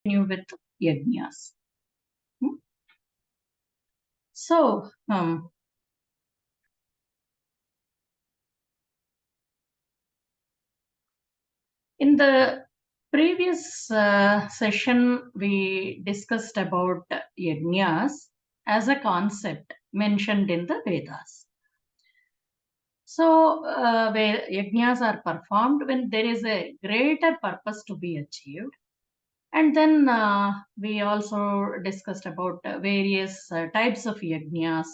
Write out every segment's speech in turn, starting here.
continue with yajnas. So, in the previous session, we discussed about yajnas as a concept mentioned in the Vedas. So, where yajnas are performed when there is a greater purpose to be achieved. And then we also discussed about various types of yajnas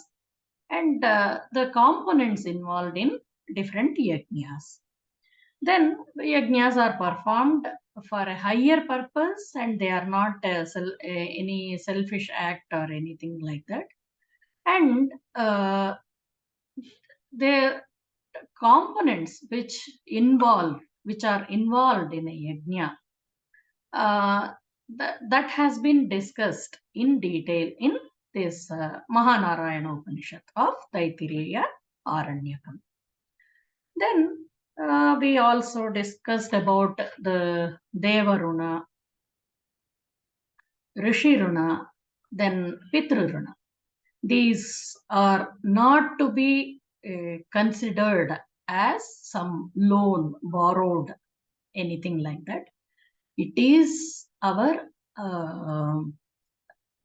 and the components involved in different yajnas. Then yajnas are performed for a higher purpose and they are not any selfish act or anything like that. And the components which are involved in a yajna, that has been discussed in detail in this Mahanarayana Upanishad of Taittiriya Aranyakam. Then we also discussed about the Devaruna, Rishiruna, then Pitruruna. These are not to be considered as some loan, borrowed, anything like that. It is our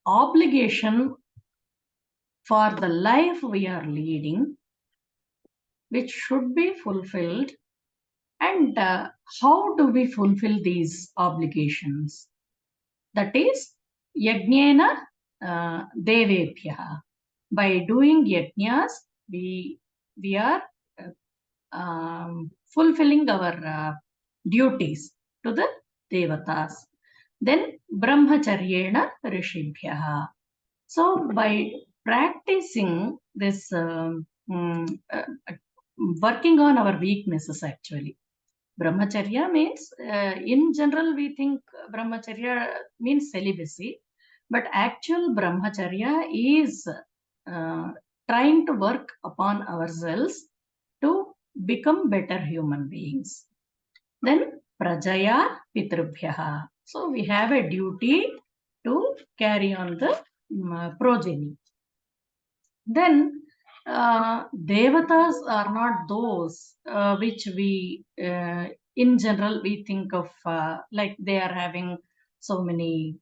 obligation for the life we are leading, which should be fulfilled. And how do we fulfill these obligations? That is, yajnena devebhyaha. By doing yajnas, we are fulfilling our duties to the devatas. Then brahmacharyena rishibhyaha. So by practicing this, working on our weaknesses actually. Brahmacharya means, in general, we think brahmacharya means celibacy, but actual brahmacharya is trying to work upon ourselves to become better human beings. Then prajaya pitrubhyaha. So we have a duty to carry on the progeny. Then devatas are not those which we in general we think of like they are having so many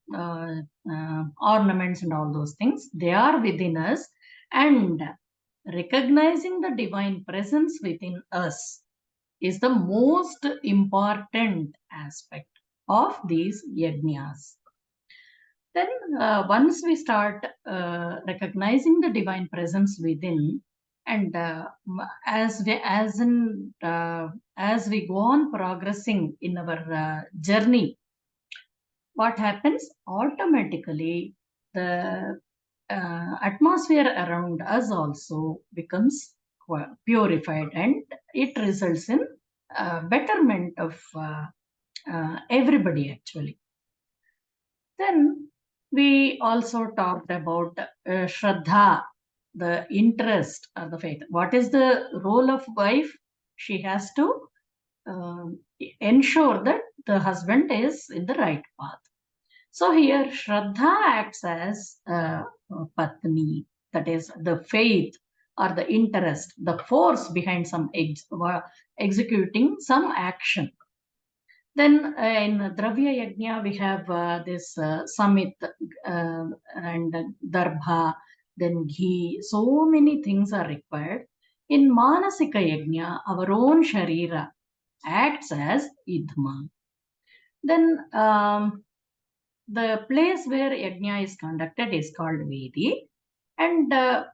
ornaments and all those things. They are within us, and recognizing the divine presence within us is the most important aspect of these yajnas. Then once we start recognizing the divine presence within, and as we go on progressing in our journey, what happens? Automatically the atmosphere around us also becomes purified, and it results in betterment of everybody actually. Then we also talked about Shraddha, the interest or the faith. What is the role of wife? She has to ensure that the husband is in the right path. So here Shraddha acts as Patni, that is the faith or the interest, the force behind some executing some action. Then in Dravya Yajna, we have this Samit and Darbha, then Ghee. So many things are required. In Manasika Yajna, our own Sharira acts as Idhma. Then the place where Yajna is conducted is called Vedi. And the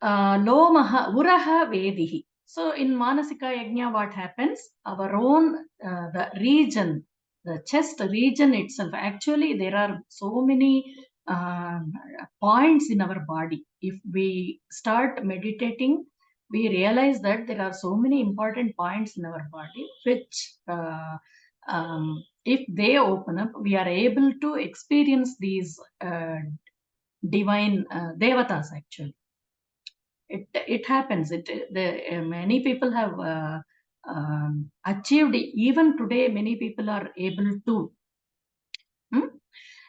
Lomaha, Uraha Vedihi. So in Manasika Yajna, what happens? Our own, the region, the chest region itself, actually there are so many points in our body. If we start meditating, we realize that there are so many important points in our body, which if they open up, we are able to experience these divine devatas actually. It happens. Many people have achieved. Even today, many people are able to.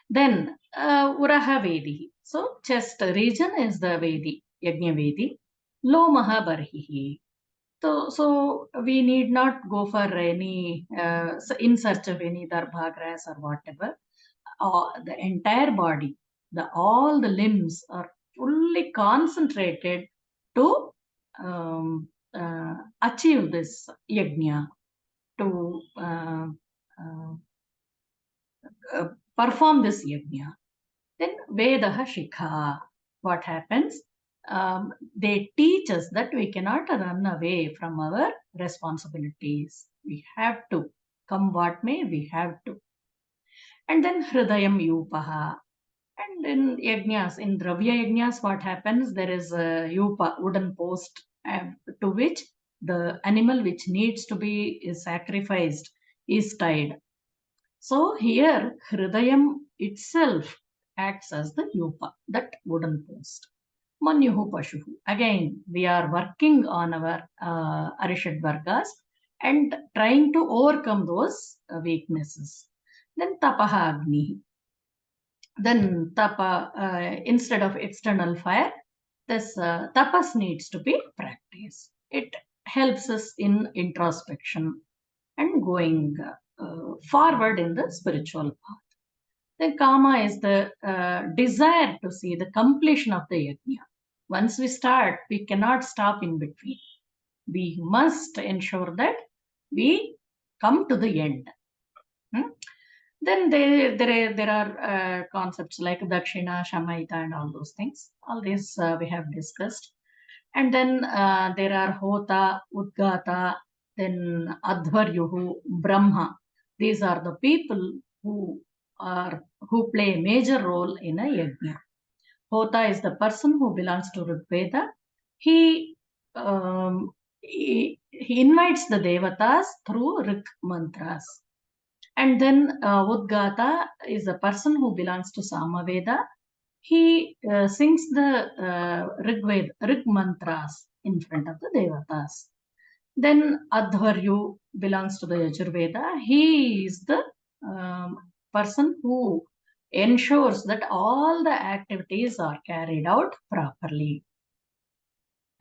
Then Uraha Vedi. So chest region is the Vedi, Yajna Vedi. Lomaha Barhihi. So we need not go for any in search of any darbha grass or whatever. The entire body, all the limbs are fully concentrated to achieve this yajna, to perform this yajna. Then Vedaha Shikha. What happens? They teach us that we cannot run away from our responsibilities. We have to. Come what may, we have to. And then Hridayam Yupaha. And in yajnas, in Dravya yajnas, what happens? There is a yupa, wooden post, to which the animal which needs to be sacrificed is tied. So here, Hridayam itself acts as the yupa, that wooden post. Manyuhu Pashuhu. Again, we are working on our Arishad Vargas and trying to overcome those weaknesses. Then Tapaha Agni. Then Tapa, instead of external fire, this tapas needs to be practiced. It helps us in introspection and going forward in the spiritual path. Then Kama is the desire to see the completion of the yajna. Once we start, we cannot stop in between. We must ensure that we come to the end. Then there are concepts like Dakshina, Shamaita, and all those things. All these we have discussed. And then there are Hota, Udgata, then Adhvaryuhu, Brahma. These are the people who play a major role in a yajna. Hota is the person who belongs to Rig Veda. He invites the devatas through Rig mantras. And then Udgata is a person who belongs to Samaveda. He sings the Rig mantras in front of the devatas. Then Adhvaryu belongs to the Yajurveda. He is the person who ensures that all the activities are carried out properly.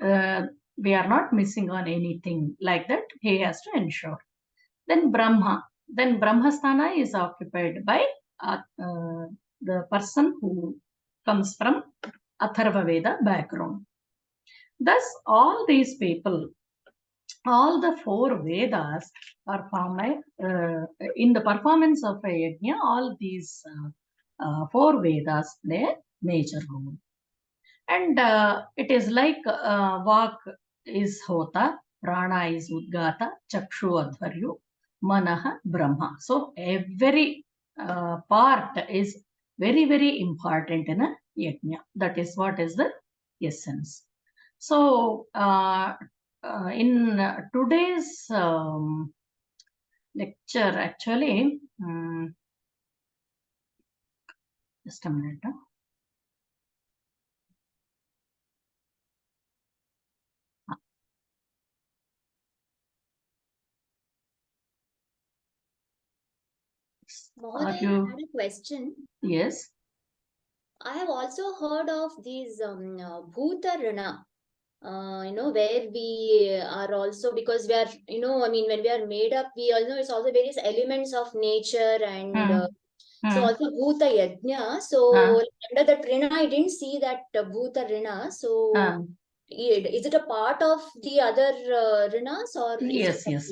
We are not missing on anything like that. He has to ensure. Then Brahma. Then Brahmasthana is occupied by the person who comes from Atharva Veda background. Thus, all these people, all the four Vedas perform in the performance of a yajna. All these four Vedas play a major role. And it is like Vak is Hota, Prana is Udgata, Chakshu Adhvaryu, Manaha Brahma. So every part is very, very important in a yajna. That is what is the essence. So in today's lecture, actually, just a minute. Mahodaya, I had a question. Yes. I have also heard of these Bhuta Rana, where we are also, because we are, I mean, when we are made up, we all know it's also various elements of nature and so also Bhuta Yajna. So under that Rina, I didn't see that Bhuta Rina. So is it a part of the other Rinas or? Yes, yes.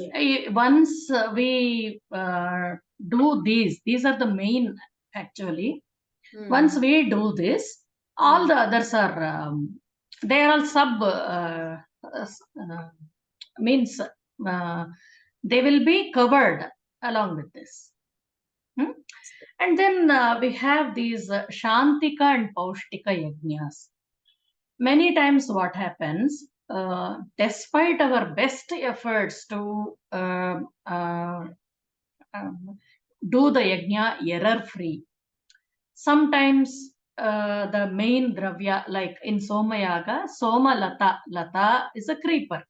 Once we do these are the main actually. Once we do this, all the others are, they are all sub, means they will be covered along with this. And then we have these Shantika and Paushtika yajnas. Many times what happens, despite our best efforts to do the yajna error-free, sometimes the main dravya, like in Somayaga, Soma Lata is a creeper.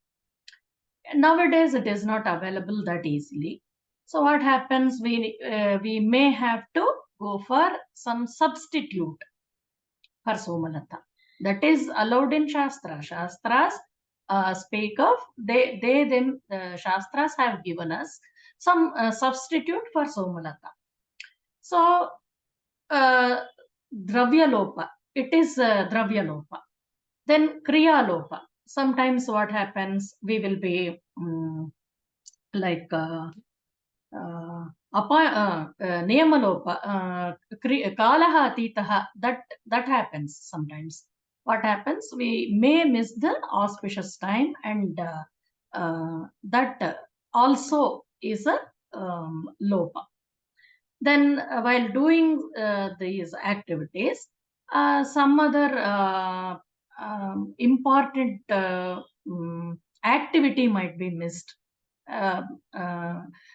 Nowadays, it is not available that easily. So what happens? We may have to go for some substitute for Somalata. That is allowed in Shastra. Shastras speak of, Shastras have given us some substitute for Somalata. So, Dravya Lopa, it is Dravya Lopa. Then Kriya Lopa. Sometimes what happens, we will be like Niyamalopa, Kalaha Atitaha, that happens sometimes. What happens? We may miss the auspicious time, and that also is a lopa. Then while doing these activities, some other important activity might be missed. Uh,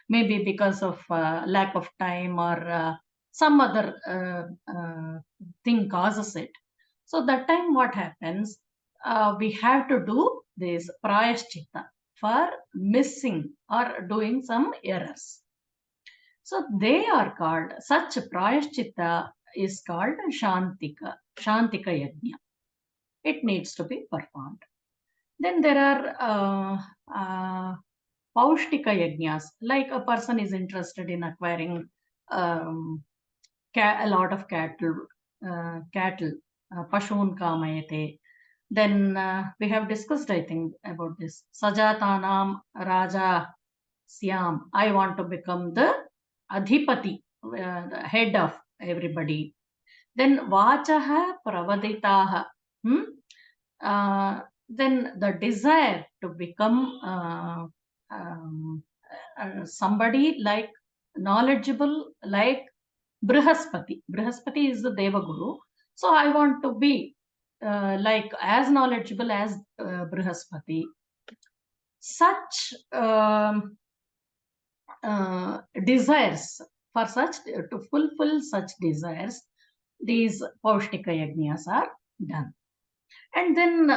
Maybe because of lack of time, or some other thing causes it. So that time what happens? We have to do this prayashchitta for missing or doing some errors. So they are called, such prayashchitta is called Shantika Yajna. It needs to be performed. Then there are Paushtika Yajnas, like a person is interested in acquiring a lot of cattle, Pashun Kamayate. Then we have discussed, I think, about this. Sajatanam Raja Syam. I want to become the Adhipati, the head of everybody. Then Vachaha Pravaditaha. Then the desire to become somebody like knowledgeable, like Brihaspati. Brihaspati is the Devaguru. So I want to be like as knowledgeable as Brihaspati. Such desires, for such to fulfill such desires, these Paushtika Yajnas are done. And then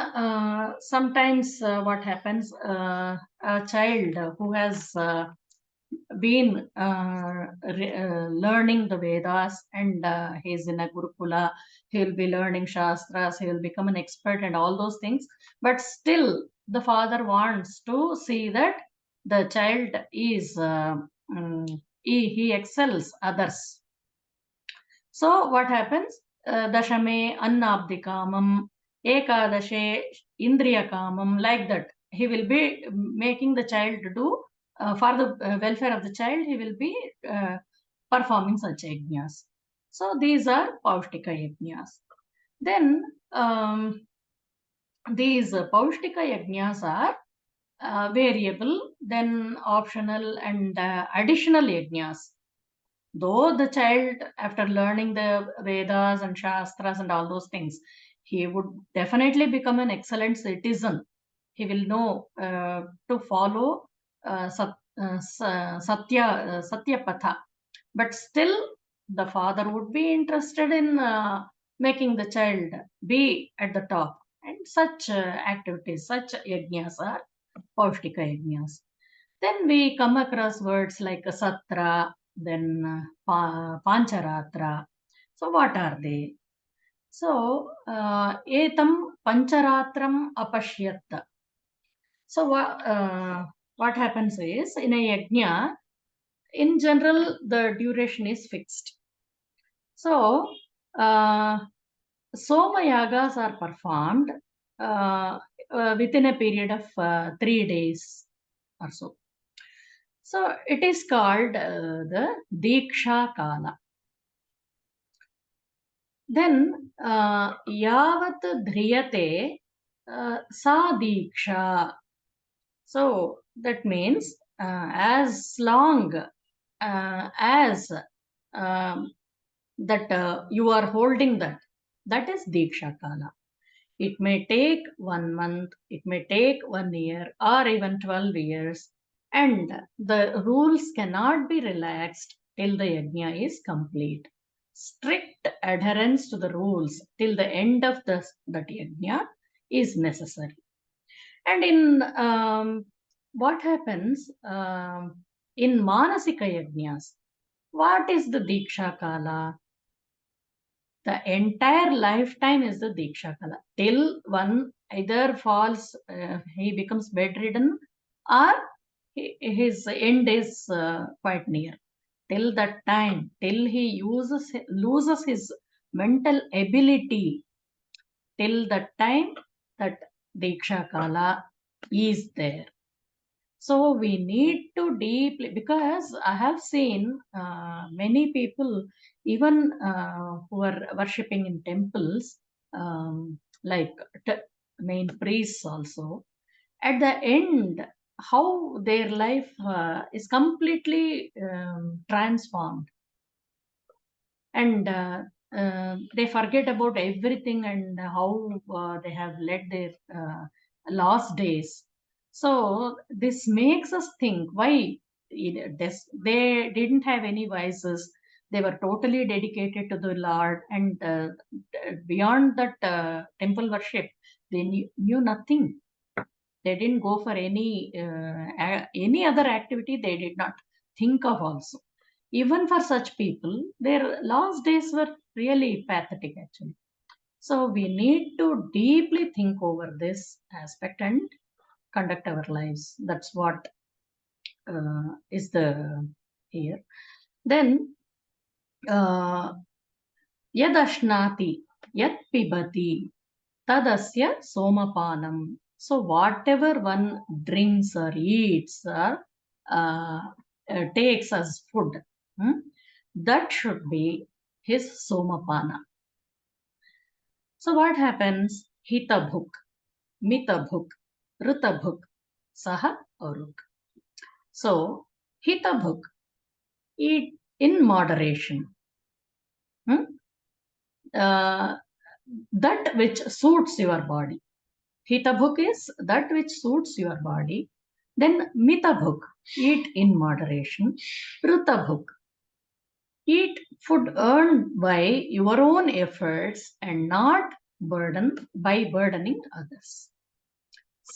sometimes what happens, a child who has been learning the Vedas, and he is in a Gurukula, he will be learning Shastras, he will become an expert and all those things. But still, the father wants to see that the child is, he excels others. So what happens? Dashame Annabdikamam, Ekadashe Indriyakamam, like that. He will be making the child do, for the welfare of the child, he will be performing such yajnas. So these are Paushtika yajnas. Then these Paushtika yajnas are variable, then optional, and additional yajnas. Though the child, after learning the Vedas and Shastras and all those things, he would definitely become an excellent citizen. He will know to follow Satya Patha. But still, the father would be interested in making the child be at the top. And such activities, such yajnas are Paushtika yajnas. Then we come across words like Satra, then Pancharatra. So what are they? So etam Pancharatram apashyat. So what happens is, in a yajna, in general, the duration is fixed. So Soma yagas are performed within a period of 3 days or so. So it is called the Deeksha Kala. Then Yavat Dhriyate Sa Deeksha. So that means as long as that you are holding that is Deeksha Kala. It may take 1 month, it may take 1 year, or even 12 years. And the rules cannot be relaxed till the yajna is complete. Strict adherence to the rules till the end of that yajna is necessary. And in what happens in Manasika Yajnas? What is the Deeksha Kala? The entire lifetime is the Deeksha Kala. Till one either falls, he becomes bedridden, or his end is quite near. Till that time, till he loses his mental ability, till that time, that Deeksha Kala is there. So we need to deeply, because I have seen many people, even who are worshipping in temples, like main priests also, at the end, how their life is completely transformed, and they forget about everything and how they have led their last days. So this makes us think why they didn't have any vices. They were totally dedicated to the Lord, and beyond that temple worship, they knew nothing. They didn't go for any other activity. They did not think of also. Even for such people, their last days were really pathetic actually. So we need to deeply think over this aspect and conduct our lives. That's what is the here. Then uh, yad ashnati, yad pibati, tadasya somapanam. So whatever one drinks or eats or takes as food, that should be his somapana. So what happens? Hitabhuk, mitabhuk, rutabhuk, saha aruk. So hitabhuk, eat in moderation. That which suits your body. Hitabhuk is that which suits your body. Then mitabhuk, eat in moderation. Rutabhuk, eat food earned by your own efforts and not burdening others.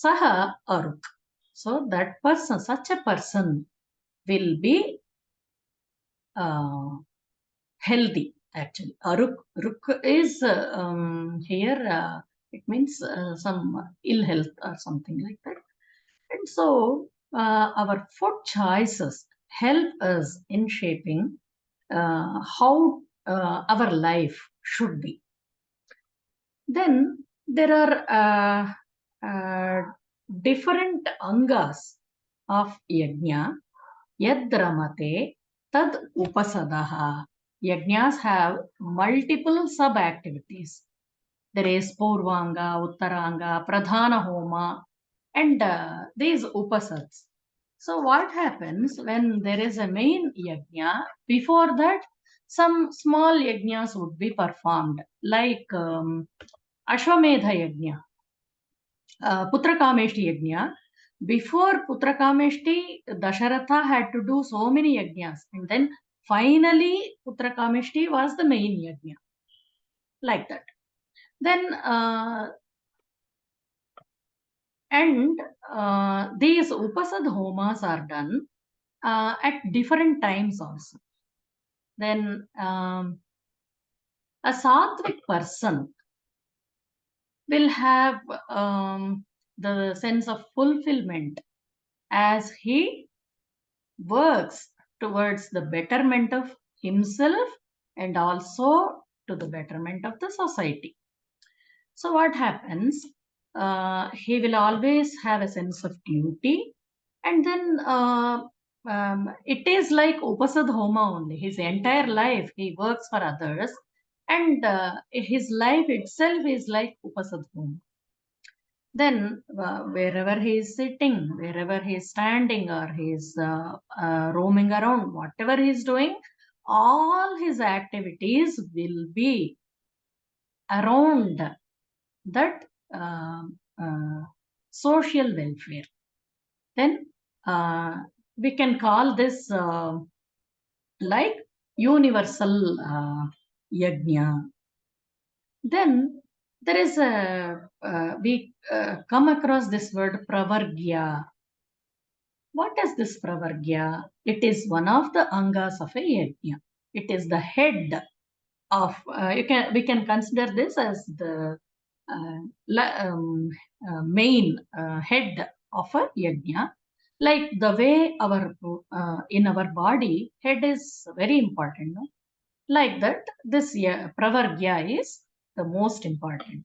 Saha aruk. So that person, such a person, will be healthy actually. Ruk is here, it means some ill health or something like that. And so our food choices help us in shaping how our life should be. Then there are different angas of yajna. Yad ramate, tad upasadaha. Yajnas have multiple sub activities. There is Purvanga, Uttaranga, Pradhana Homa, and these upasads. So what happens when there is a main yajna? Before that, some small yajnas would be performed, like Ashwamedha yajna, Putrakameshti yajna. Before Putrakameshti, Dasharatha had to do so many yajnas, and then finally Putrakameshti was the main yajna, like that. Then these upasad homas are done at different times also. Then a sattvic person will have the sense of fulfillment as he works towards the betterment of himself and also to the betterment of the society. So what happens? He will always have a sense of duty, and then it is like upasad homa only. His entire life he works for others, and his life itself is like upasad homa. Then wherever he is sitting, wherever he is standing, or he is roaming around, whatever he is doing, all his activities will be around that social welfare. Then we can call this like universal yajna. Then there is a we come across this word Pravagya. What is this Pravagya? It is one of the angas of a yajna. It is the head of, we can consider this as the main head of a yajna. Like the way our in our body, head is very important. No? Like that, this Pravargya is the most important.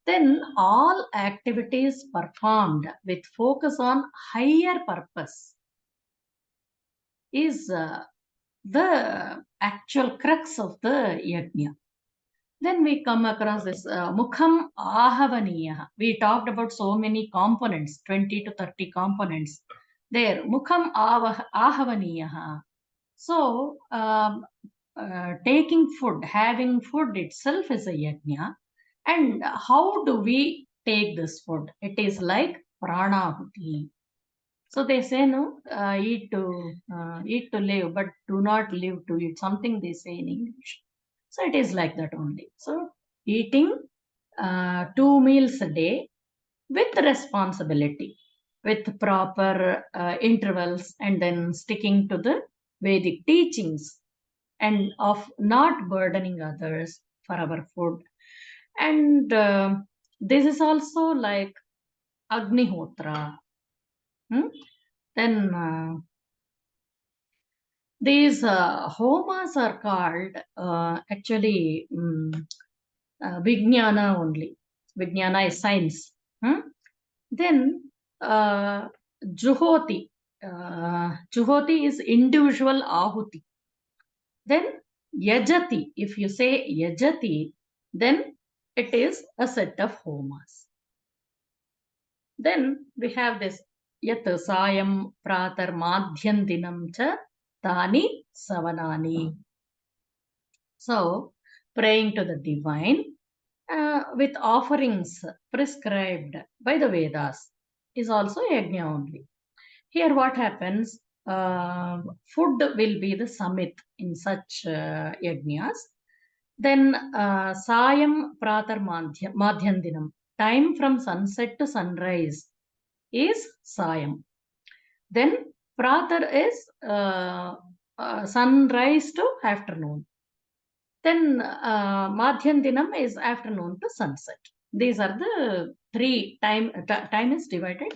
Then all activities performed with focus on higher purpose is the actual crux of the yajna. Then we come across this Mukham Ahavaniya. We talked about so many components, 20 to 30 components. There, Mukham Ahavaniya. So, taking food, having food itself is a yajna. And how do we take this food? It is like pranahuti. So they say, no, eat to live, but do not live to eat. Something they say in English. So it is like that only. So eating 2 meals a day with responsibility, with proper intervals, and then sticking to the Vedic teachings and of not burdening others for our food. And this is also like Agnihotra. Then these homas are called actually Vijnana only. Vijnana is science. Then Juhoti. Juhoti is individual ahuti. Then Yajati. If you say Yajati, then it is a set of homas. Then we have this Yat Sayam Pratar Madhyandinam Cha Tani Savanani. So, praying to the divine with offerings prescribed by the Vedas is also yajna only. Here, what happens? Food will be the summit in such yajnas. Then, Sayam Pratar Madhyandinam, time from sunset to sunrise is Sayam. Then, Pratar is sunrise to afternoon. Then Madhyandinam is afternoon to sunset. These are the three time is divided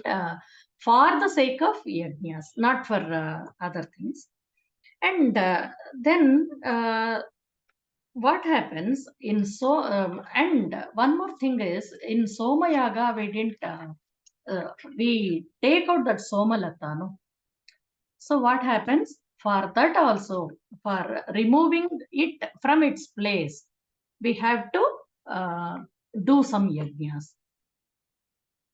for the sake of yajnas, not for other things. And then what happens in and one more thing is in Somayaga we didn't we take out that Somalata, no? So what happens? For that also, for removing it from its place, we have to do some yajnas.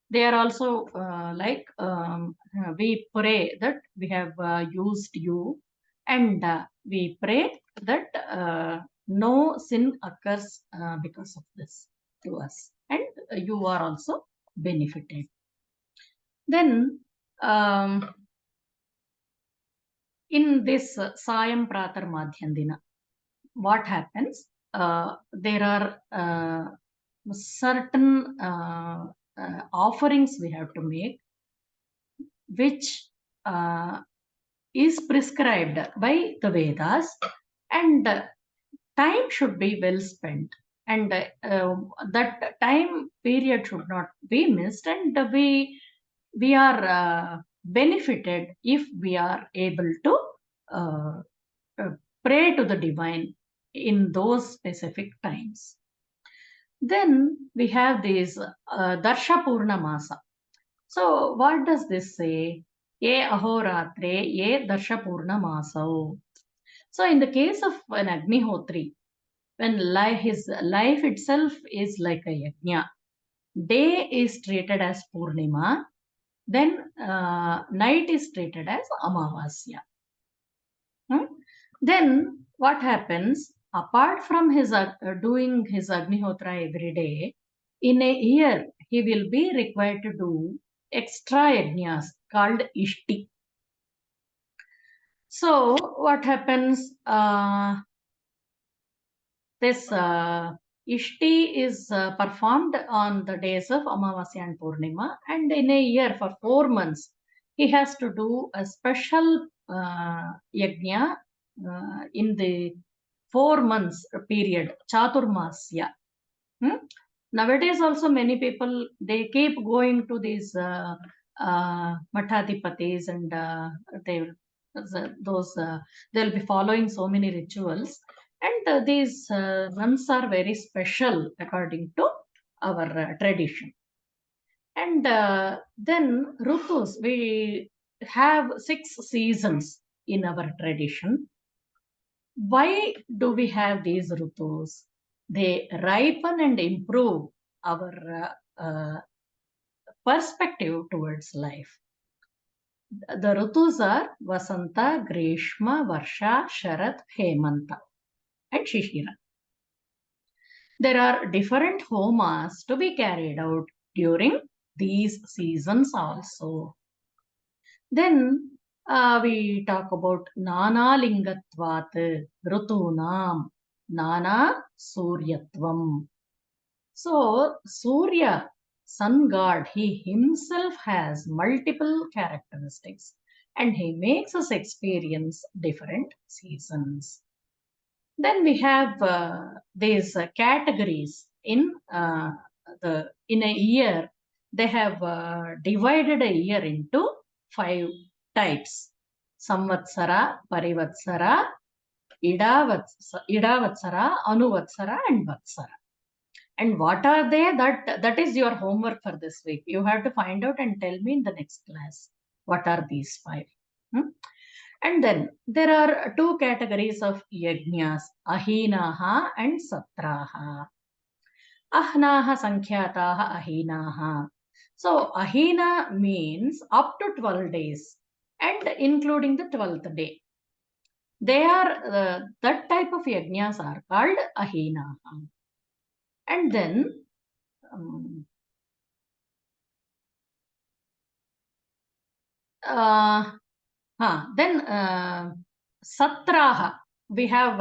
They are also like we pray that we have used you, and we pray that no sin occurs because of this to us, and you are also benefited. Then in this Sayam Pratar Madhyandina, what happens? There are certain offerings we have to make, which is prescribed by the Vedas, and time should be well spent. And that time period should not be missed, and we are benefited if we are able to pray to the divine in those specific times. Then we have this Darsha Purnamasa. So what does this say? Ye ahoratre, ye Darsha Purnamaso. So in the case of an Agnihotri, when his life itself is like a yajna, day is treated as Purnima, then night is treated as Amavasya. Then what happens? Apart from his doing his Agnihotra every day, in a year he will be required to do extra yajnas called Ishti. So what happens? This Ishti is performed on the days of Amavasya and Purnima, and in a year for 4 months he has to do a special yajna in the 4 months period, Chaturmasya. Nowadays also many people, they keep going to these Mathadipatis, and they'll be following so many rituals, and these runs are very special according to our tradition. And then Rutus, we have 6 seasons in our tradition. Why do we have these Rutus? They ripen and improve our perspective towards life. The Rutus are Vasanta, Grishma, Varsha, Sharad, Hemanta, and Shishira. There are different homas to be carried out during these seasons also. Then we talk about Nana Lingatvat, Rutunam, Nana Suryatvam. So, Surya, sun god, he himself has multiple characteristics, and he makes us experience different seasons. Then we have these categories in a year. They have divided a year into 5 types: Samvatsara, Parivatsara, Idavatsara, Anuvatsara, and Vatsara. And what are they? That is your homework for this week. You have to find out and tell me in the next class what are these 5. And then there are 2 categories of yajnas, ahinaha and satraha. Ahnaha sankhyaataha ahinaha. So ahina means up to 12 days and including the 12th day. They are that type of yajnas are called ahinaha. And then satraha. We have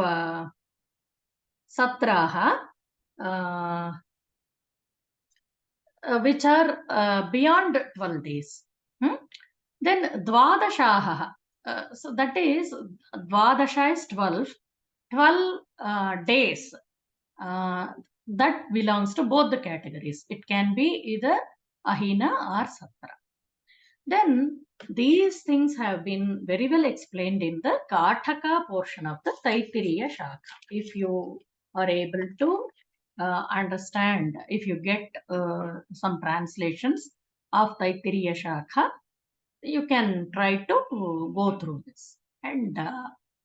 satraha, which are beyond 12 days. Then dvadashaha. So that is, dvadasha is 12. 12 days. That belongs to both the categories. It can be either ahina or satra. Then these things have been very well explained in the Kataka portion of the Taittiriya Shakha. If you are able to understand, if you get some translations of Taittiriya Shakha, you can try to go through this, and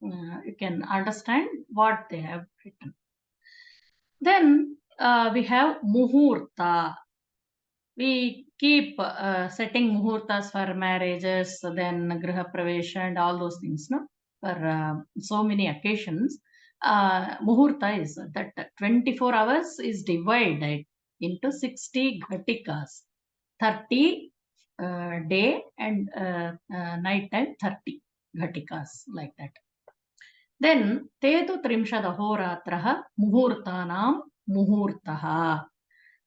you can understand what they have written. Then we have Muhurta. We keep setting muhurtas for marriages, then griha pravesha and all those things, no? For so many occasions. Muhurta is that 24 hours is divided into 60 ghatikas, 30 day and night time 30 ghatikas, like that. Then tetu trimshad ahoratraha muhurtanam muhurtaha.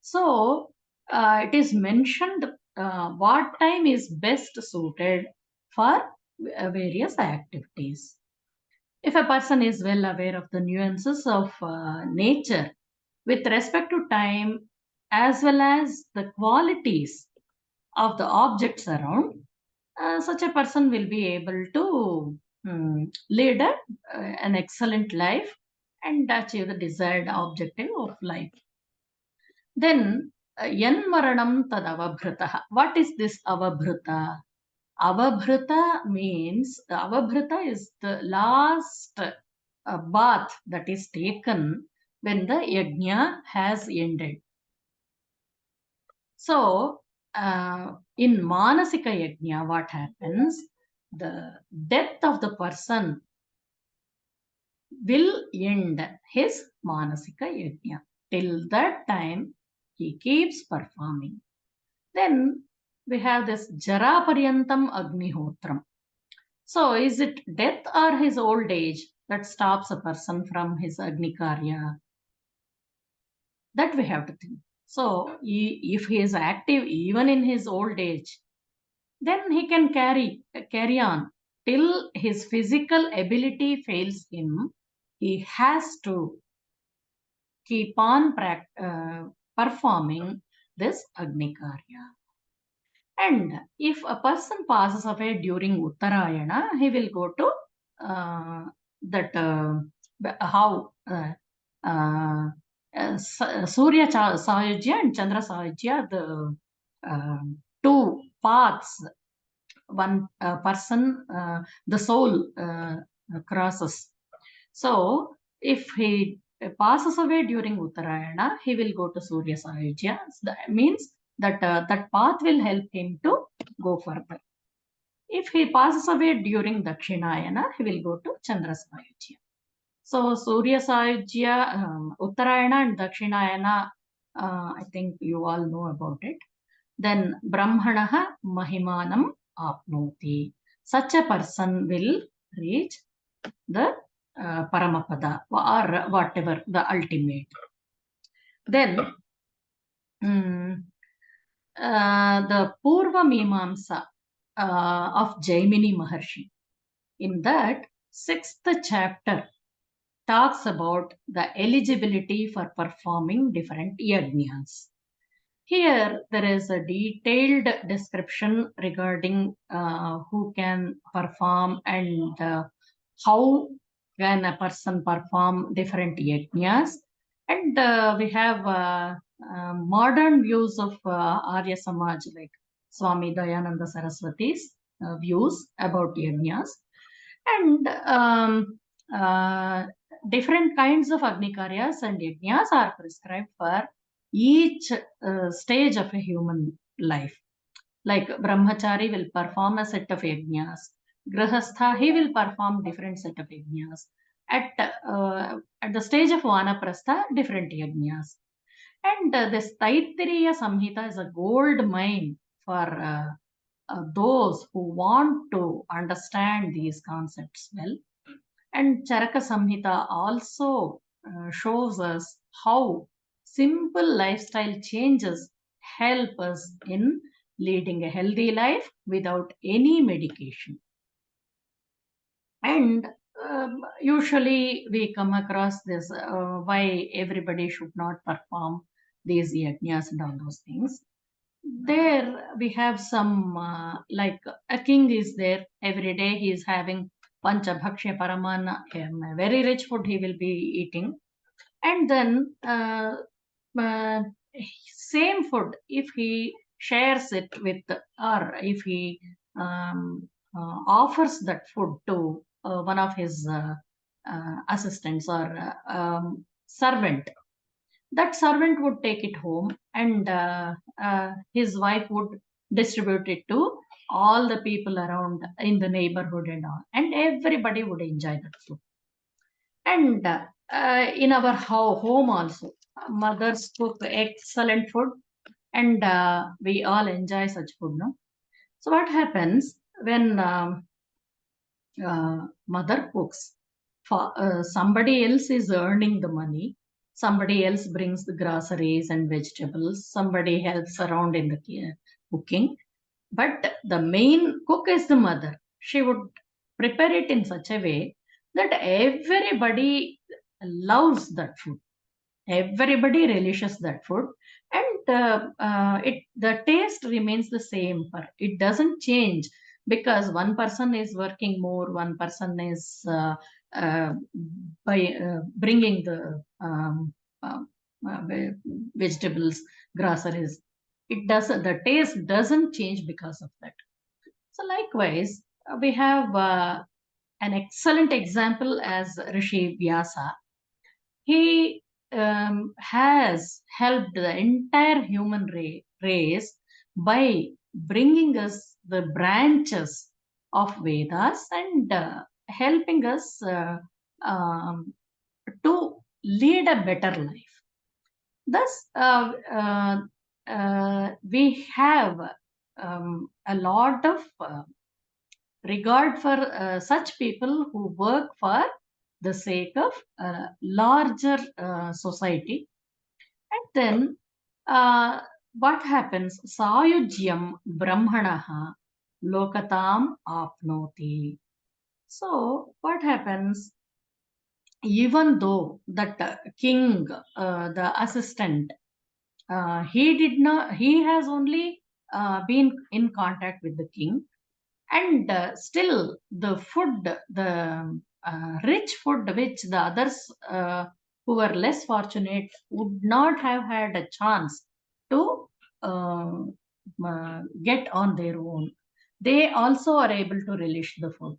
So it is mentioned what time is best suited for various activities. If a person is well aware of the nuances of nature with respect to time as well as the qualities of the objects around, such a person will be able to lead an excellent life and achieve the desired objective of life. Then yan maranam tad avabhrita. What is this avabhrita? Avabhrita means, avabhrita is the last bath that is taken when the yajna has ended. So in manasika yajna, what happens? The death of the person will end his manasika yajna. Till that time, he keeps performing. Then we have this Jara Paryantam Agnihotram. So is it death or his old age that stops a person from his Agni Karya? That we have to think. So if he is active even in his old age, then he can carry on till his physical ability fails him. He has to keep on performing this Agni Karya. And if a person passes away during Uttarayana, he will go to that how Surya Sayajya and Chandra Sayajya, the two paths one person, the soul crosses. So if he passes away during Uttarayana, he will go to Surya Sayajya. So that means that that path will help him to go further. If he passes away during Dakshinayana, he will go to Chandra Sayajya. So Surya Sayajya, Uttarayana and Dakshinayana, I think you all know about it. Then Brahmanaha Mahimanam Apnoti. Such a person will reach the Paramapada or whatever, the ultimate. Then the Purva Mimamsa of Jaimini Maharshi. In that 6th chapter talks about the eligibility for performing different yajnas. Here there is a detailed description regarding who can perform and how can a person perform different yajnas. And we have modern views of Arya Samaj, like Swami Dayananda Saraswati's views about yajnas. And different kinds of Agni Karyas and yajnas are prescribed for each stage of a human life. Like Brahmachari will perform a set of yajnas. Grahastha, he will perform different set of yajnas. At the stage of Vanaprastha, different yajnas. And this Taittiriya Samhita is a gold mine for those who want to understand these concepts well. And Charaka Samhita also shows us how simple lifestyle changes help us in leading a healthy life without any medication. And usually we come across this why everybody should not perform these yajnas and all those things. There we have some like a king is there, every day he is having pancha bhakshya paramana, very rich food he will be eating. And then same food, if he shares it with, or if he offers that food to one of his assistants or servant, that servant would take it home, and his wife would distribute it to all the people around in the neighborhood and all, and everybody would enjoy that food. And in our home also, mothers cook excellent food, and we all enjoy such food, no? So what happens when mother cooks? Somebody else is earning the money, somebody else brings the groceries and vegetables, somebody helps around in the cooking, but the main cook is the mother. She would prepare it in such a way that everybody loves that food, everybody relishes that food, and the taste remains the same, for it doesn't change because one person is working more, one person is by bringing the vegetables, groceries. It doesn't, the taste doesn't change because of that. So likewise, we have an excellent example as Rishi Vyasa. He has helped the entire human race by bringing us the branches of Vedas and helping us to lead a better life. Thus, we have a lot of regard for such people who work for the sake of larger society. And then what happens? Sayujyam Brahmanaha lokatam apnoti. So what happens? Even though that king, the assistant, he has only been in contact with the king, and still the food, the rich food which the others who were less fortunate would not have had a chance to uh, get on their own, they also are able to relish the food.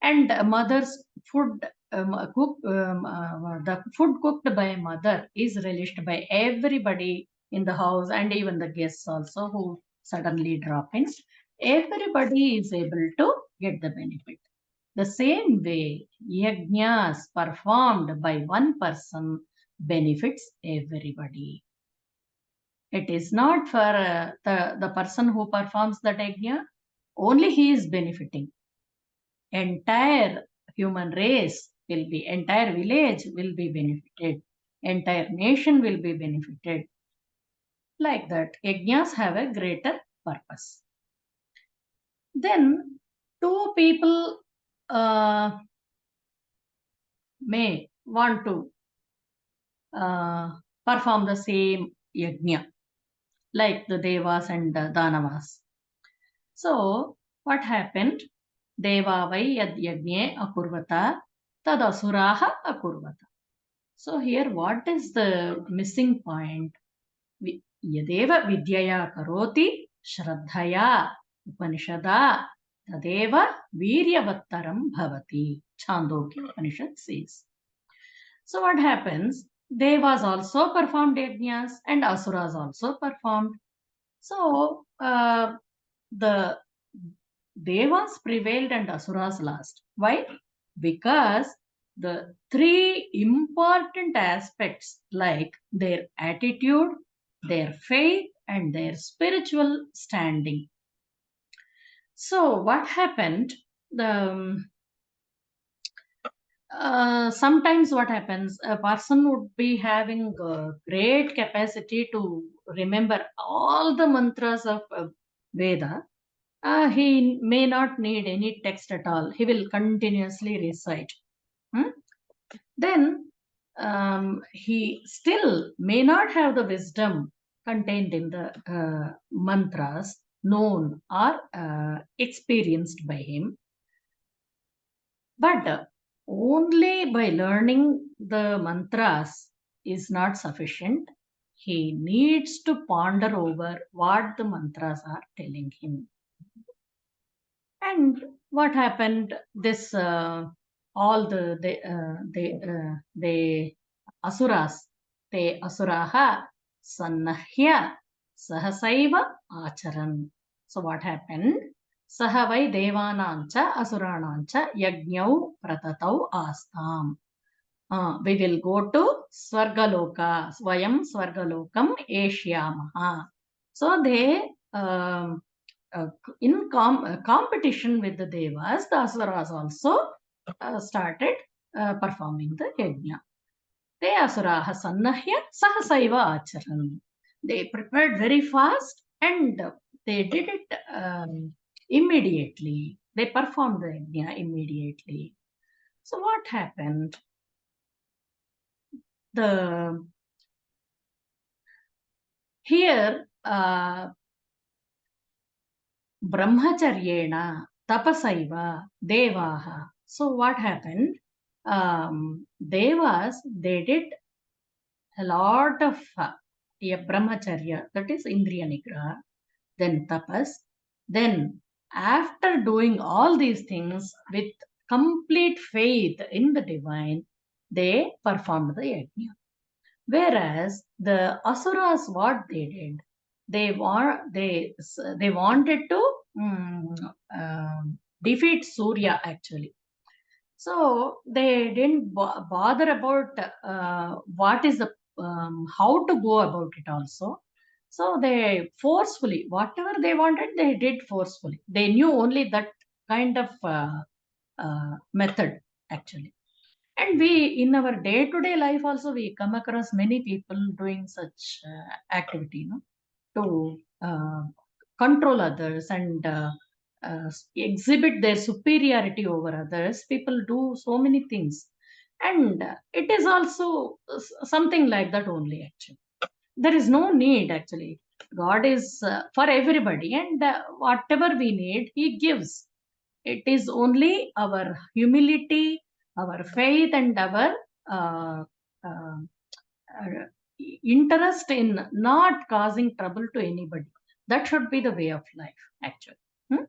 And mother's food, the food cooked by mother is relished by everybody in the house, and even the guests also who suddenly drop in. Everybody is able to get the benefit. The same way, yajnas performed by one person benefits everybody. It is not for the person who performs the yajna, only he is benefiting. Entire human race will be, entire village will be benefited, entire nation will be benefited. Like that, yajnas have a greater purpose. Then two people may want to perform the same yajna, like the devas and the danavas. So what happened? Deva vai yad yajne akurvata tad asuraha akurvata. So here what is the missing point? Yadeva vidyaya karoti shraddhaya upanishada tadeva viryavattaram bhavati. Chandogya Upanishad says. So what happens? Devas also performed yajnas and asuras also performed. So the devas prevailed and asuras lost. Why? Because the three important aspects, like their attitude, their faith, and their spiritual standing. So what happened? Sometimes what happens, a person would be having great capacity to remember all the mantras of Veda. He may not need any text at all. He will continuously recite. Then he still may not have the wisdom contained in the mantras known or experienced by him. But only by learning the mantras is not sufficient. He needs to ponder over what the mantras are telling him. And what happened? This all the asuras, te asuraha sannahya sahasaiva acharan. So what happened? Saha vai devanancha asuranancha yajnau pratatau astam. We will go to Swargaloka. Swayam Swargalokam Eshyamaha. So they in competition with the devas, the asuras also started performing the yajna. Te asuraha sannahya sahasaiva acharan. They prepared very fast and they did it immediately. They performed the yajna immediately. So what happened? The here brahmacharyena tapasaiva devaha. So what happened? Devas, they did a lot of brahmacharya, that is indriya nigraha, then tapas. Then after doing all these things with complete faith in the divine, they performed the yajna. Whereas the asuras, what they did, they wanted to defeat Surya actually. So they didn't bother about what is the how to go about it also. So they forcefully, whatever they wanted, they did forcefully. They knew only that kind of method actually. And we, in our day-to-day life also, we come across many people doing such activity, to control others and exhibit their superiority over others, people do so many things. And it is also something like that only, actually. There is no need, actually. God is for everybody, and whatever we need, He gives. It is only our humility, our faith, and our uh, uh, uh, interest in not causing trouble to anybody. That should be the way of life, actually. Hmm?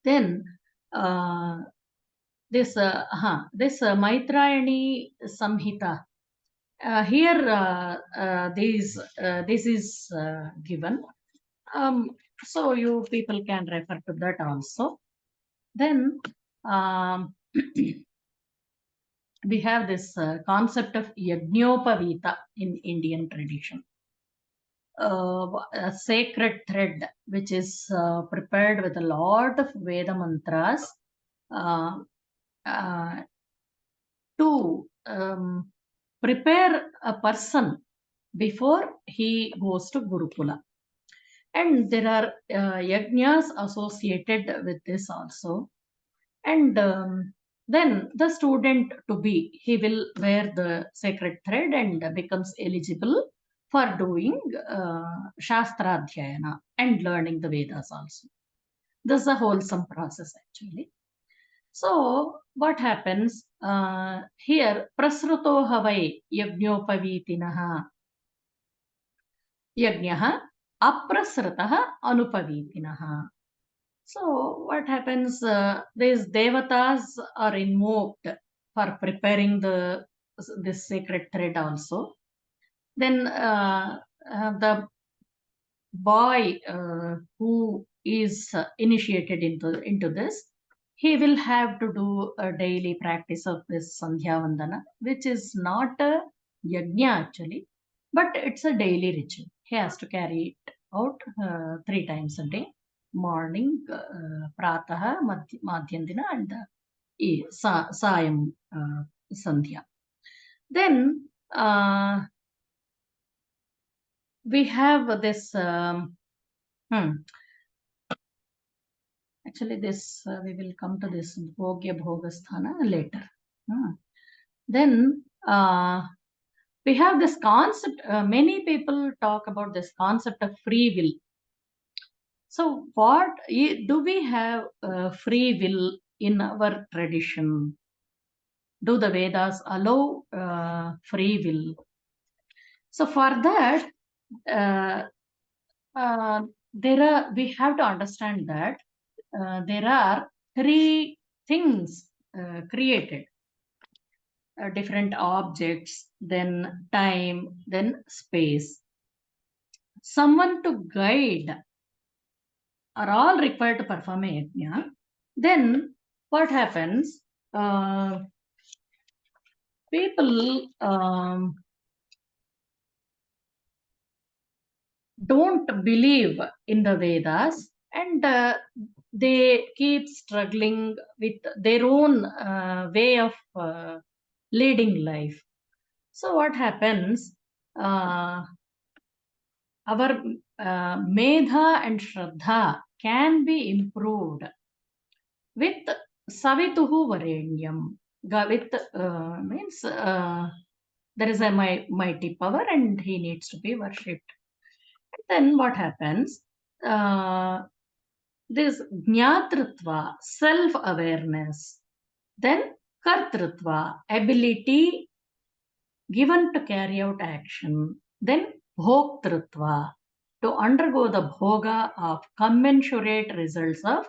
Then this Maitrayani Samhita. Here, this is given. So you people can refer to that also. Then we have this concept of Yagnopavita in Indian tradition. A sacred thread which is prepared with a lot of Veda mantras uh, uh, to prepare a person before he goes to Gurukula. And there are yajnas associated with this also. And then the student to be, he will wear the sacred thread and becomes eligible for doing Shastradhyayana and learning the Vedas also. This is a wholesome process, actually. So what happens here? Prasruto havai yajnopavitinaha yajnyaha aprasrataha anupavitinaha. So what happens? These devatas are invoked for preparing this sacred thread also. Then the boy who is initiated into this, he will have to do a daily practice of this Sandhya Vandana, which is not a yajna actually, but it's a daily ritual. He has to carry it out 3 times a day: morning, pratah, madhyandina, and sayam Sandhya. Then we have this. Actually, this we will come to this Bhogya Bhogasthana later. Then we have this concept. Many people talk about this concept of free will. So, what do we have free will in our tradition? Do the Vedas allow free will? So, for that, we have to understand that there are 3 things created: different objects, then time, then space. Someone to guide are all required to perform a yajna. Then what happens? People don't believe in the Vedas, and they keep struggling with their own way of leading life. So what happens? Our medha and shraddha can be improved with savituhu varenyam. With means there is a mighty power, and he needs to be worshipped. Then what happens? This jnatritva, self-awareness. Then kartritva, ability given to carry out action. Then bhoktritva, to undergo the bhoga of commensurate results of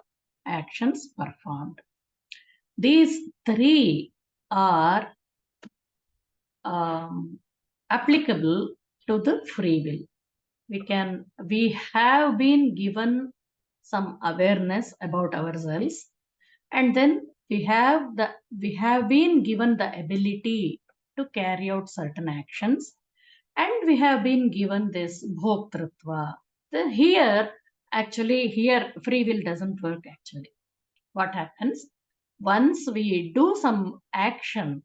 actions performed. These 3 are applicable to the free will. We have been given some awareness about ourselves, and then we have been given the ability to carry out certain actions, and we have been given this bhoktritva. Here free will doesn't work. Actually, what happens? Once we do some action,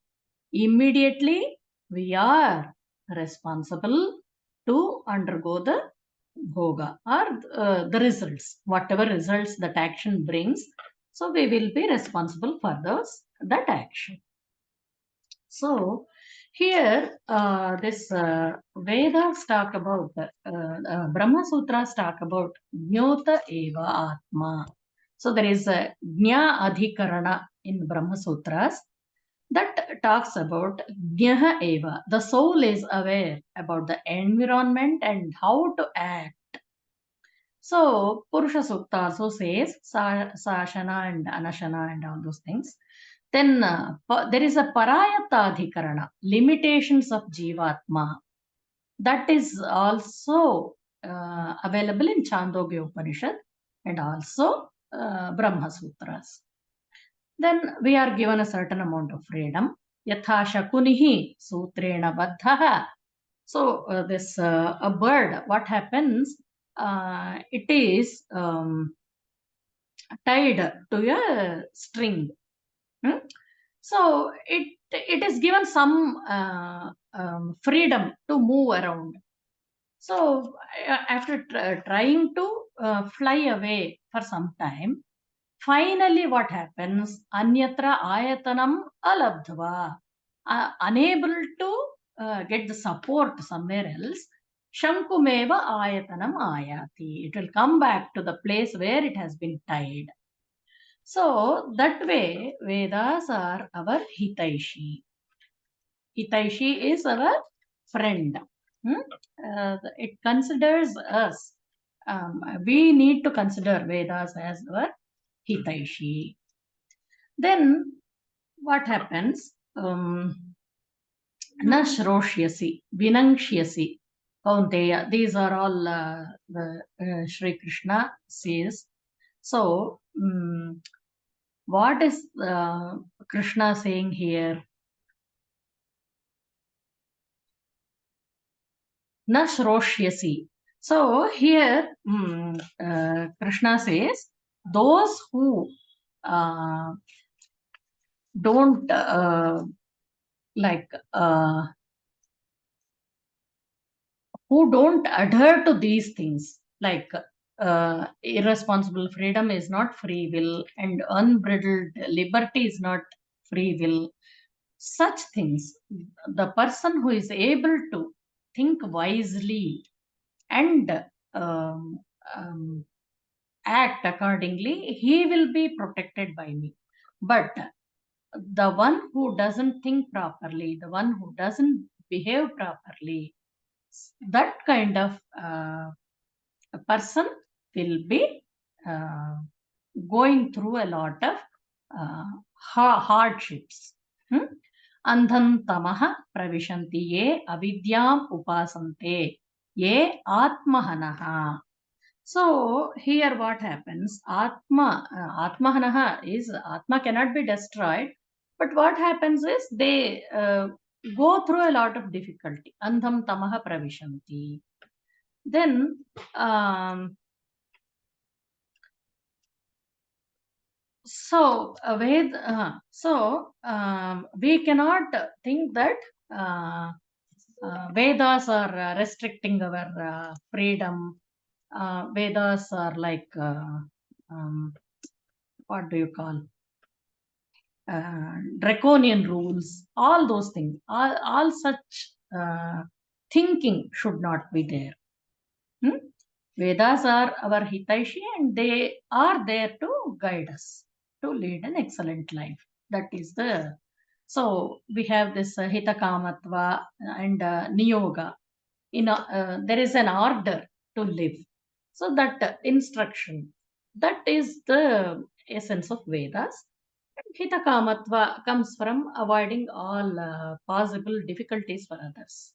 immediately we are responsible to undergo the bhoga, or the results, whatever results that action brings. So we will be responsible for that action. So here, this Vedas talk about, Brahma Sutras talk about Jnota Eva Atma. So there is a Jna Adhikarana in Brahma Sutras that talks about Jnaha Eva. The soul is aware about the environment and how to act. So Purusha Sukta also says Sashana and Anashana and all those things. Then there is a Parayata Adhikarana, limitations of Jivatma. That is also available in Chandogya Upanishad and also Brahma Sutras. Then we are given a certain amount of freedom. Yatha Shakunihi Sutrena Baddhaha. So this a bird, what happens? It is tied to a string. So it is given some freedom to move around. So after trying to fly away for some time, finally what happens? Anyatra ayatanam alabdhva. Unable to get the support somewhere else, Shankumeva ayatanam ayati. It will come back to the place where it has been tied. So that way, Vedas are our Hitaishi. Hitaishi is our friend. It considers us. We need to consider Vedas as our Hitaishi. Then what happens? Na Shroshyasi, Vinangshyasi, Kaunteya. These are all the Sri Krishna says. So, what is Krishna saying here? Na Shroshyasi. So here Krishna says, those who don't who don't adhere to these things, like irresponsible freedom is not free will, and unbridled liberty is not free will. Such things, the person who is able to think wisely and act accordingly, he will be protected by me. But the one who doesn't think properly, the one who doesn't behave properly, that kind of a person will be going through a lot of hardships. Andham tamaha pravishanti ye avidyam upasante ye atmahanaha. So here what happens? Atmahanaha is Atma cannot be destroyed, but what happens is they go through a lot of difficulty. Andham tamaha pravishanti. Then we cannot think that Vedas are restricting our freedom. Vedas are like what do you call draconian rules. All those things, all such thinking should not be there. Vedas are our Hitaishi, and they are there to guide us to lead an excellent life. That is the so we have this Hitakamatva and Niyoga. There is an order to live. So that instruction, that is the essence of Vedas. Hitakamatva comes from avoiding all possible difficulties for others.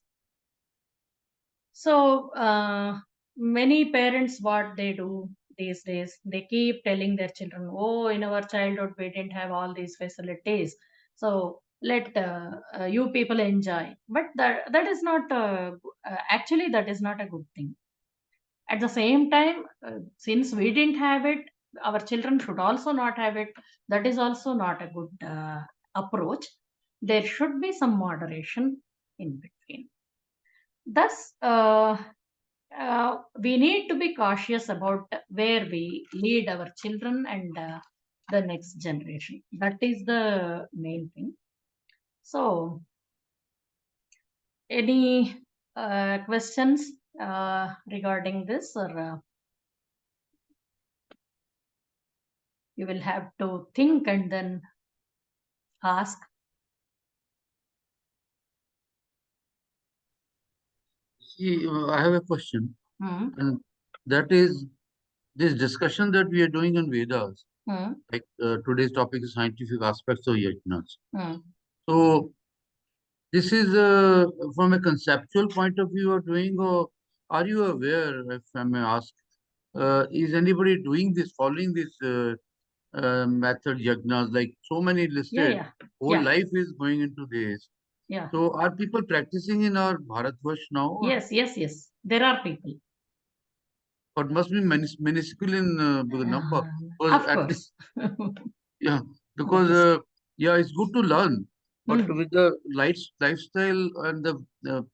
So many parents, what they do these days, they keep telling their children, oh, in our childhood we didn't have all these facilities, so let you people enjoy. But that is not actually that is not a good thing. At the same time, since we didn't have it, our children should also not have it. That is also not a good approach. There should be some moderation in between. Thus we need to be cautious about where we lead our children and the next generation. That is the main thing. So, any questions regarding this, or you will have to think and then ask? See, I have a question, Hmm. and that is this discussion that we are doing in Vedas. Hmm. Like today's topic is scientific aspects of yajnas. Hmm. So this is from a conceptual point of view of doing, or are you aware, if I may ask, is anybody doing this, following this method yajnas? Like so many listed, Yeah. whole life is going into this. Yeah. So are people practicing in our Bharatvarsh now? Or Yes. There are people. but must be minuscule in the number. Because Of at course. least, yeah, because yeah, it's good to learn. But Hmm. with the lifestyle and the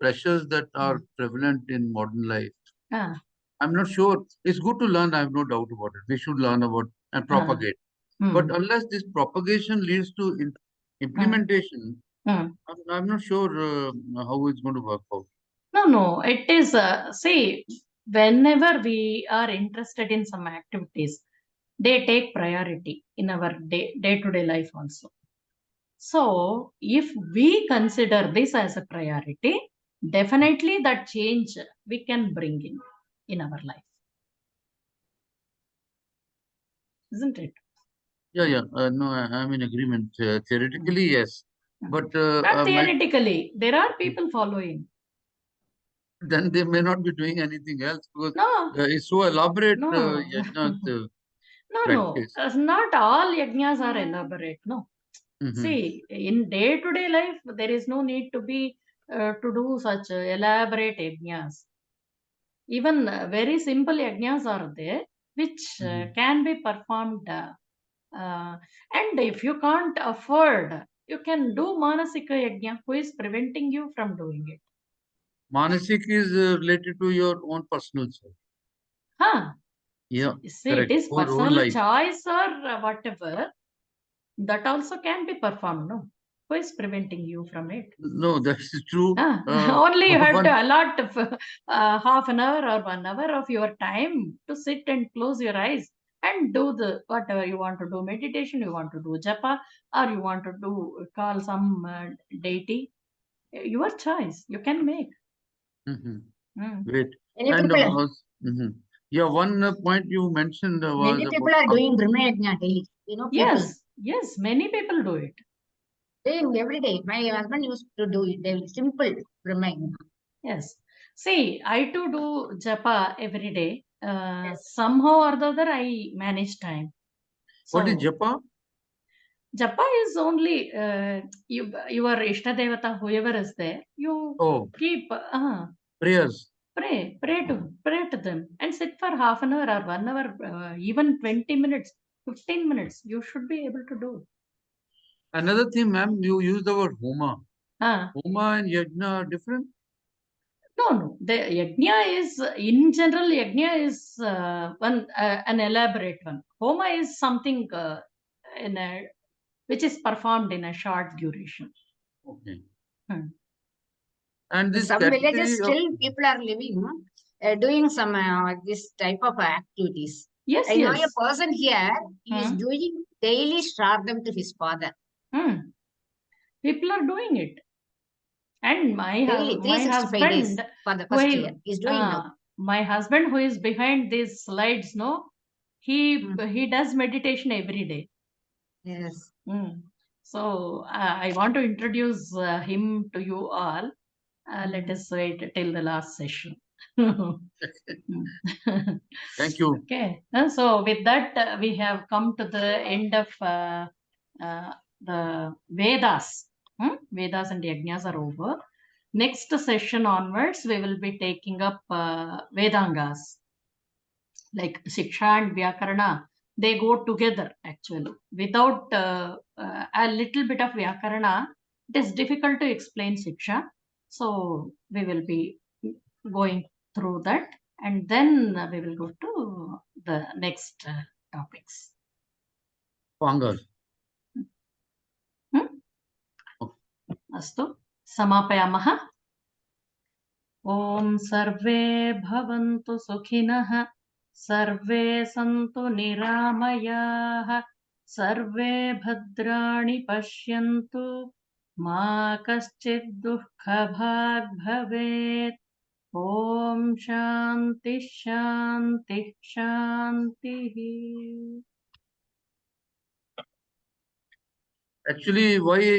pressures that are prevalent in modern life, Ah. I'm not sure. It's good to learn. I have no doubt about it. We should learn about and propagate. But Hmm. unless this propagation leads to implementation, Hmm. I'm not sure how it's going to work out. No. It is, see, whenever we are interested in some activities, they take priority in our day-to-day life also. So, if we consider this as a priority, definitely that change we can bring in our life, isn't it? Yeah. No, I'm in agreement. Theoretically, yes. But Not my theoretically, there are people following. then they may not be doing anything else because No, it's so elaborate no, yajna no. practice. Not all yajnas are elaborate. No. Hmm. See, in day-to-day life, there is no need to be to do such elaborate yajnas. Even very simple yajnas are there, which Hmm. can be performed. And if you can't afford, you can do manasika yajna. Who is preventing you from doing it? Manasik is related to your own personal self. Huh? Yeah, See, it correct. is Whole personal life. choice or whatever. That also can be performed. No, who is preventing you from it? No, that is true. Only you have One. to allot half an hour or 1 hour of your time to sit and close your eyes and do the whatever you want to do, meditation, you want to do japa, or you want to do call some deity. Your choice. You can make. Hmm. Mm. Great. Many And people, yeah, one point you mentioned was many about people are doing Brahma Yajna daily. You know, people Yes. Many people do it. doing every day. My husband used to do it daily. Simple Brahma Yajna. Yes. See, I too do japa every day. Yes. Somehow or the other, I manage time. what is So japa? japa is only your Ishta Devata, whoever is there, you Oh, keep prayers. pray to them and sit for half an hour or 1 hour, even 20 minutes, 15 minutes. You should be able to do. Another thing, ma'am, you use the word homa. Ah. Homa and yajna are different. No. The yajna is, in general, yajna is an elaborate one. Homa is something which is performed in a short duration. Okay. Hmm. And this Some villages category of still people are living, doing some this type of activities. Yes. I know a person here, he is Hmm. doing daily Shraddham to his father. People are doing it. And my Daily, 365 days husband, for the who first is, year. He's doing now. my husband who is behind these slides, no, he does meditation every day. Yes. So I want to introduce him to you all. Let us wait till the last session. Thank you. Okay. So with that, we have come to the end of the Vedas. Vedas and Yajnas are over. Next session onwards, we will be taking up Vedangas. Like Shiksha and Vyakarana, they go together actually. Without a little bit of Vyakarana, it is difficult to explain Shiksha. So we will be going through that. and then we will go to the next topics. Pangas. अस्तु समापयामः. ॐ सर्वे भवन्तु सुखिनः, सर्वे सन्तु निरामयाः, सर्वे भद्राणि पश्यन्तु, मा कश्चित् दुःखभाग् भवेत्. ॐ शान्ति शान्ति शान्तिः. Actually, why